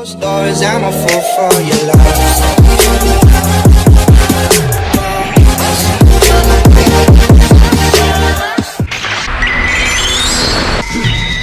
Closed doors, I'm a fool for your love.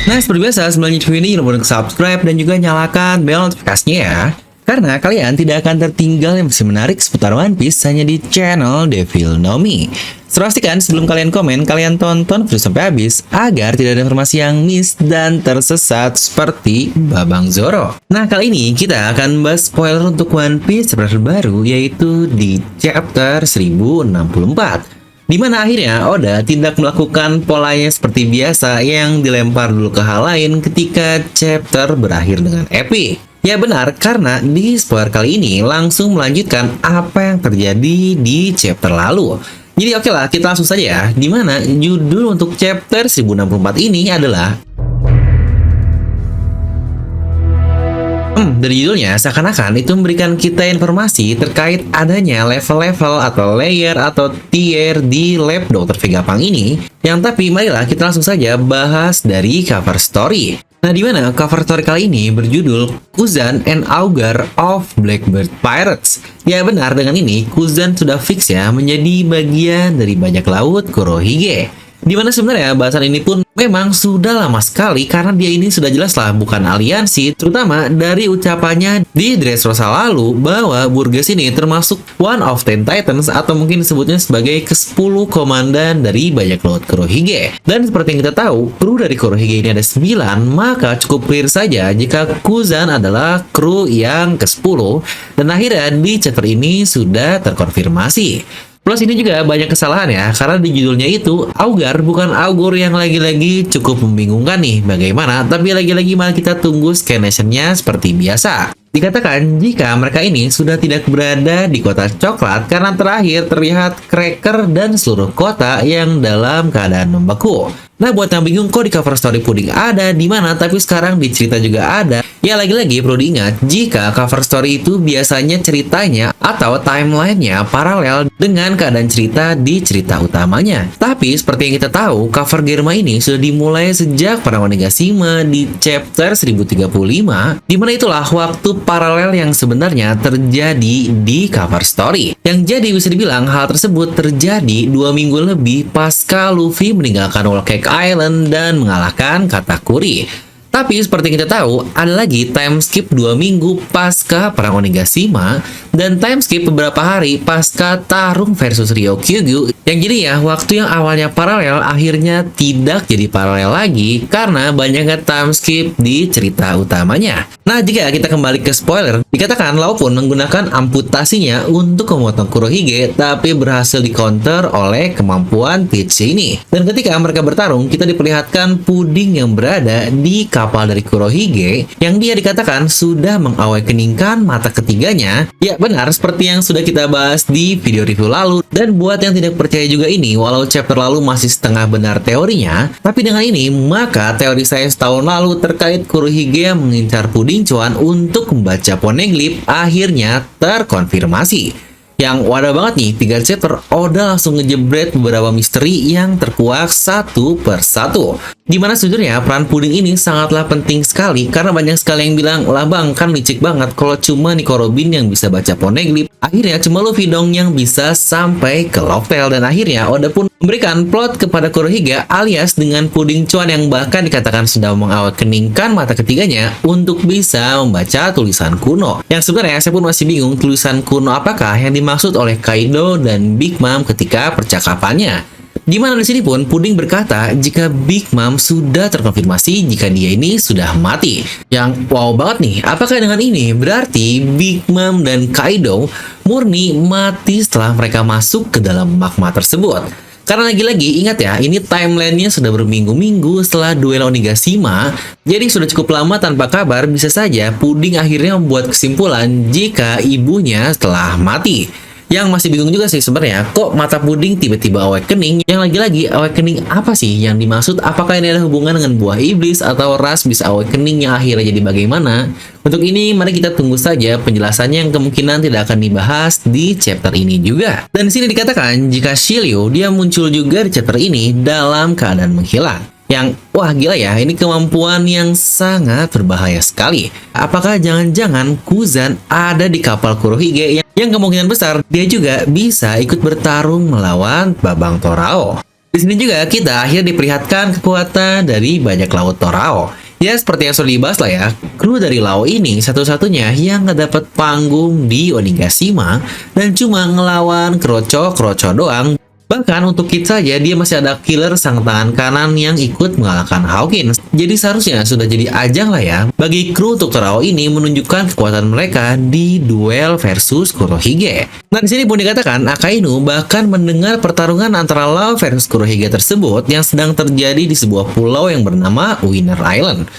Nah, seperti biasa, sebelum lanjut video ini, jangan lupa subscribe dan juga nyalakan bel notifikasinya ya. Karena kalian tidak akan tertinggal yang masih menarik seputar One Piece hanya di channel Devil Know Me. Pastikan sebelum kalian komen, kalian tonton video sampai habis agar tidak ada informasi yang miss dan tersesat seperti Babang Zoro. Nah, kali ini kita akan bahas spoiler untuk One Piece terbaru, yaitu di chapter 1064. Di mana akhirnya Oda tidak melakukan polanya seperti biasa yang dilempar dulu ke hal lain ketika chapter berakhir dengan epic. Ya benar, karena di spoiler kali ini langsung melanjutkan apa yang terjadi di chapter lalu. Jadi oke lah, kita langsung saja ya. Dimana judul untuk chapter 1064 ini adalah dari judulnya seakan-akan itu memberikan kita informasi terkait adanya level-level atau layer atau tier di lab Dr. Vegapunk ini. Yang tapi marilah kita langsung saja bahas dari cover story. Nah, di mana cover story kali ini berjudul Kuzan and Augur of Blackbird Pirates. Ya benar, dengan ini Kuzan sudah fix ya menjadi bagian dari bajak laut Kurohige. Di mana sebenarnya bahasan ini pun memang sudah lama sekali karena dia ini sudah jelaslah bukan aliansi, terutama dari ucapannya di Dressrosa lalu bahwa Burgess ini termasuk one of 10 Titans atau mungkin disebutnya sebagai ke-10 komandan dari bajak laut Kurohige. Dan seperti yang kita tahu, kru dari Kurohige ini ada 9, maka cukup clear saja jika Kuzan adalah kru yang ke-10 dan akhirnya di chapter ini sudah terkonfirmasi. Plus ini juga banyak kesalahan ya, karena di judulnya itu Augur bukan Augur yang lagi-lagi cukup membingungkan nih bagaimana, tapi lagi-lagi malah kita tunggu scanation-nya seperti biasa. Dikatakan jika mereka ini sudah tidak berada di kota coklat karena terakhir terlihat Cracker dan seluruh kota yang dalam keadaan membeku. Nah, buat yang bingung kok di cover story Puding ada di mana tapi sekarang di cerita juga ada. Ya lagi-lagi perlu diingat jika cover story itu biasanya ceritanya atau timelinenya paralel dengan keadaan cerita di cerita utamanya. Tapi seperti yang kita tahu, cover Germa ini sudah dimulai sejak perang Onigashima di chapter 1035, di mana itulah waktu paralel yang sebenarnya terjadi di cover story. Yang jadi bisa dibilang hal tersebut terjadi 2 minggu lebih pasca Luffy meninggalkan Whole Cake Island dan mengalahkan Katakuri. Tapi seperti yang kita tahu, ada lagi time skip 2 minggu pasca perang Onigashima dan time skip beberapa hari pasca Tarung versus Ryokugyu. Yang jadi ya, waktu yang awalnya paralel akhirnya tidak jadi paralel lagi karena banyaknya time skip di cerita utamanya. Nah, jika kita kembali ke spoiler, dikatakan Laopun menggunakan amputasinya untuk memotong Kurohige tapi berhasil di-counter oleh kemampuan Peach ini. Dan ketika mereka bertarung, kita diperlihatkan Puding yang berada di kapal dari Kurohige yang dia dikatakan sudah mengawakeningkan mata ketiganya. Ya benar, seperti yang sudah kita bahas di video review lalu. Dan buat yang tidak percaya juga ini, walau chapter lalu masih setengah benar teorinya, tapi dengan ini maka teori saya setahun lalu terkait Kurohige yang mengincar Puding Cuan untuk membaca poneglyph akhirnya terkonfirmasi. Yang wadah banget nih, 3 chapter Oda langsung ngejebret beberapa misteri yang terkuak satu persatu. Dimana sejujurnya peran Puding ini sangatlah penting sekali karena banyak sekali yang bilang, lah bang kan licik banget kalau cuma Nico Robin yang bisa baca poneglyph. Akhirnya cuma Luffy dong yang bisa sampai ke Loftel, dan akhirnya Oda pun memberikan plot kepada Kurohige alias dengan Puding Cuan yang bahkan dikatakan sudah mengawakeningkan mata ketiganya untuk bisa membaca tulisan kuno. Yang sebenarnya saya pun masih bingung tulisan kuno apakah yang dimaksud oleh Kaido dan Big Mom ketika percakapannya. Di mana di sini pun Puding berkata jika Big Mom sudah terkonfirmasi jika dia ini sudah mati. Yang wow banget nih, apakah dengan ini berarti Big Mom dan Kaido murni mati setelah mereka masuk ke dalam magma tersebut? Karena lagi-lagi ingat ya, ini timelinenya sudah berminggu-minggu setelah duel Onigashima, jadi sudah cukup lama tanpa kabar. Bisa saja Puding akhirnya membuat kesimpulan jika ibunya telah mati. Yang masih bingung juga sih sebenarnya, kok mata Puding tiba-tiba awakening? Yang lagi-lagi awakening apa sih yang dimaksud? Apakah ini ada hubungan dengan buah iblis atau ras bisa awakening yang akhirnya jadi bagaimana? Untuk ini mari kita tunggu saja penjelasannya yang kemungkinan tidak akan dibahas di chapter ini juga. Dan di sini dikatakan jika Shiryu dia muncul juga di chapter ini dalam keadaan menghilang. Yang, wah gila ya, ini kemampuan yang sangat berbahaya sekali. Apakah jangan-jangan Kuzan ada di kapal Kurohige yang kemungkinan besar dia juga bisa ikut bertarung melawan Babang Torao. Di sini juga kita akhirnya diperlihatkan kekuatan dari bajak laut Torao. Ya seperti yang sudah dibahas lah ya, kru dari Lao ini satu-satunya yang nggak dapat panggung di Onigashima dan cuma ngelawan kroco-kroco doang. Bahkan untuk Kid saja dia masih ada killer sang tangan kanan yang ikut mengalahkan Hawkins. Jadi seharusnya sudah jadi ajang lah ya bagi kru untuk Torao ini menunjukkan kekuatan mereka di duel versus Kurohige. Nah di sini pun dikatakan Akainu bahkan mendengar pertarungan antara Lao versus Kurohige tersebut yang sedang terjadi di sebuah pulau yang bernama Winner Island.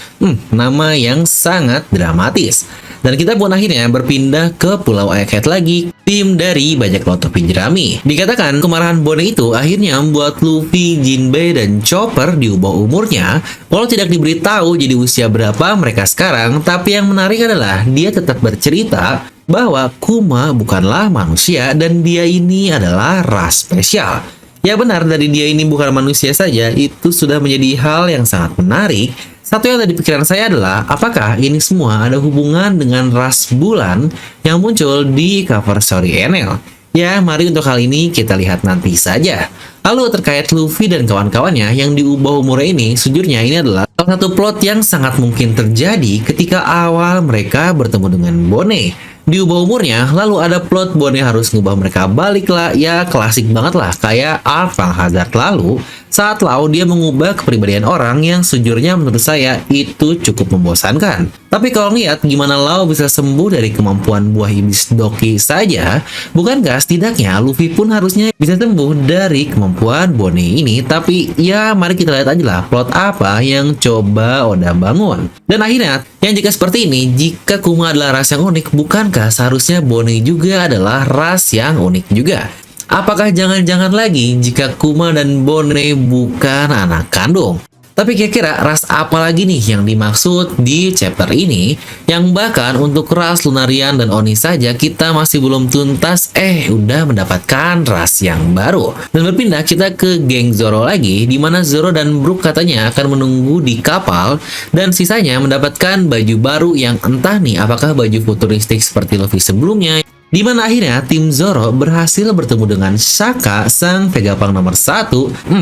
Nama yang sangat dramatis. Dan kita pun akhirnya berpindah ke Pulau Egghead lagi, tim dari bajak laut topi jerami. Dikatakan kemarahan Bone itu akhirnya membuat Luffy, Jinbei, dan Chopper diubah umurnya. Walau tidak diberitahu jadi usia berapa mereka sekarang, tapi yang menarik adalah dia tetap bercerita bahwa Kuma bukanlah manusia dan dia ini adalah ras spesial. Ya benar, dari dia ini bukan manusia saja, itu sudah menjadi hal yang sangat menarik. Satu yang ada di pikiran saya adalah, apakah ini semua ada hubungan dengan ras bulan yang muncul di cover story NL? Ya, mari untuk hal ini kita lihat nanti saja. Lalu terkait Luffy dan kawan-kawannya yang diubah umurnya ini, sejujurnya ini adalah salah satu plot yang sangat mungkin terjadi ketika awal mereka bertemu dengan Bone. Diubah umurnya, lalu ada plot Bone harus ngubah mereka balik lah. Ya klasik banget lah, kayak Arc Van Hazard lalu. Saat Lau dia mengubah kepribadian orang yang sejujurnya menurut saya itu cukup membosankan. Tapi kalau lihat gimana Lau bisa sembuh dari kemampuan buah iblis Doki saja, bukankah setidaknya Luffy pun harusnya bisa sembuh dari kemampuan Bone ini? Tapi ya mari kita lihat aja lah plot apa yang coba Oda bangun. Dan akhirnya, yang jika seperti ini, jika Kuma adalah ras yang unik, bukankah seharusnya Bone juga adalah ras yang unik juga? Apakah jangan-jangan lagi jika Kuma dan Bone bukan anak kandung? Tapi kira-kira ras apa lagi nih yang dimaksud di chapter ini? Yang bahkan untuk ras Lunarian dan Oni saja kita masih belum tuntas udah mendapatkan ras yang baru. Dan berpindah kita ke geng Zoro lagi, di mana Zoro dan Brook katanya akan menunggu di kapal dan sisanya mendapatkan baju baru yang entah nih apakah baju futuristik seperti Luffy sebelumnya. Di mana akhirnya tim Zoro berhasil bertemu dengan Shaka, sang Vegapunk nomor 1.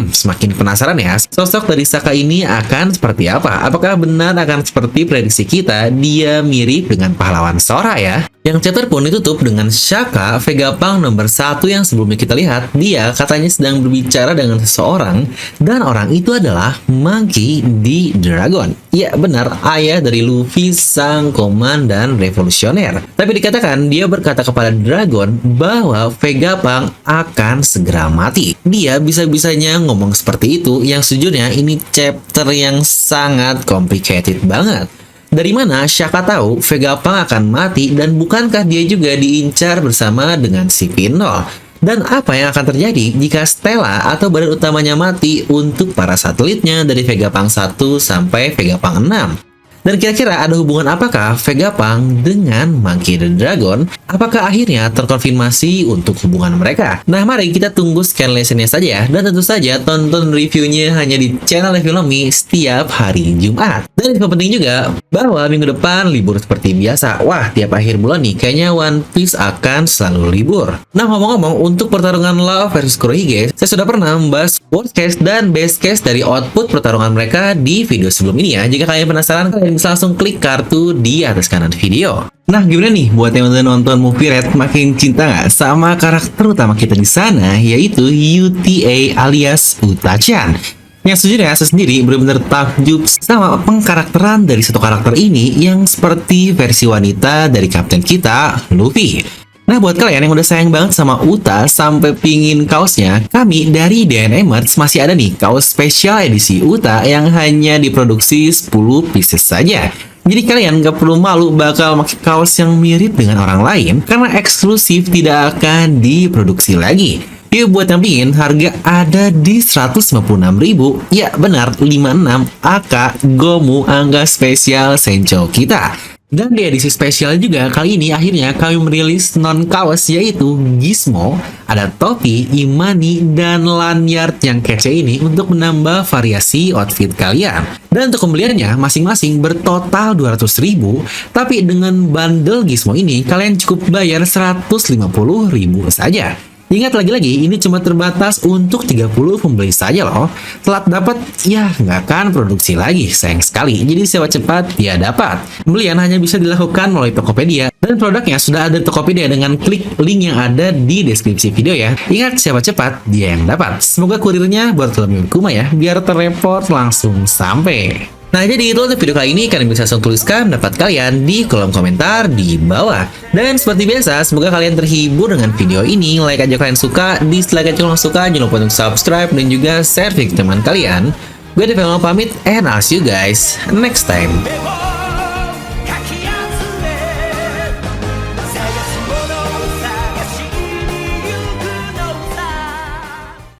Semakin penasaran ya, sosok dari Shaka ini akan seperti apa? Apakah benar akan seperti prediksi kita, dia mirip dengan pahlawan Sora ya? Yang chapter pun ditutup dengan Shaka, Vegapunk nomor 1 yang sebelumnya kita lihat, dia katanya sedang berbicara dengan seseorang, dan orang itu adalah Monkey D. Dragon. Ya benar, ayah dari Luffy, sang komandan revolusioner. Tapi dikatakan dia berkata kepada Dragon bahwa Vegapunk akan segera mati. Dia bisa-bisanya ngomong seperti itu, yang sejujurnya ini chapter yang sangat complicated banget. Dari mana Shaka tahu Vegapunk akan mati dan bukankah dia juga diincar bersama dengan si Pinol? Dan apa yang akan terjadi jika Stella atau badan utamanya mati untuk para satelitnya dari Vegapunk 1 sampai Vegapunk 6? Dan kira-kira ada hubungan apakah Vegapunk dengan Monkey the Dragon? Apakah akhirnya terkonfirmasi untuk hubungan mereka? Nah, mari kita tunggu scan lessonnya saja ya. Dan tentu saja tonton reviewnya hanya di channel Levelomi setiap hari Jumat. Dan info penting juga bahwa minggu depan libur seperti biasa. Wah, tiap akhir bulan nih kayaknya One Piece akan selalu libur. Nah, ngomong-ngomong, untuk pertarungan Law versus Kurohige, saya sudah pernah membahas worst case dan best case dari output pertarungan mereka di video sebelum ini ya. Jika kalian penasaran, kalian bisa langsung klik kartu di atas kanan video. Nah, gimana nih buat yang udah nonton Movie Red, makin cinta nggak sama karakter utama kita di sana, yaitu UTA alias Uta-chan? Yang sejujurnya saya sendiri benar-benar takjub sama pengkarakteran dari satu karakter ini yang seperti versi wanita dari kapten kita, Luffy. Nah, buat kalian yang udah sayang banget sama Uta sampai pingin kaosnya, kami dari DNA Merch masih ada nih kaos spesial edisi Uta yang hanya diproduksi 10 pieces saja. Jadi kalian gak perlu malu bakal pakai kaos yang mirip dengan orang lain karena eksklusif tidak akan diproduksi lagi. Yuk, buat yang pingin, harga ada di 156.000. Ya benar, 56 AK Gomu angka spesial Sencho kita. Dan di edisi spesial juga kali ini akhirnya kami merilis non-kaos yaitu Gizmo, ada topi, imani, dan lanyard yang kece ini untuk menambah variasi outfit kalian. Dan untuk pembeliannya masing-masing bertotal 200.000, tapi dengan bundle Gizmo ini kalian cukup bayar 150.000 saja. Ingat lagi-lagi, ini cuma terbatas untuk 30 pembeli saja loh. Telat dapat, ya nggak akan produksi lagi, sayang sekali. Jadi sewa cepat, ya dapat. Pembelian hanya bisa dilakukan melalui Tokopedia. Dan produknya sudah ada di Tokopedia dengan klik link yang ada di deskripsi video ya. Ingat, sewa cepat, dia yang dapat. Semoga kurirnya buat lebih Kuma ya, biar terrepot langsung sampai. Nah, jadi itu untuk video kali ini. Kalian bisa langsung tuliskan pendapat kalian di kolom komentar di bawah. Dan seperti biasa, semoga kalian terhibur dengan video ini. Like aja kalian suka, dislike aja kalau suka. Jangan lupa untuk subscribe dan juga share ke teman kalian. Gue Devan pamit, and I'll see you guys next time.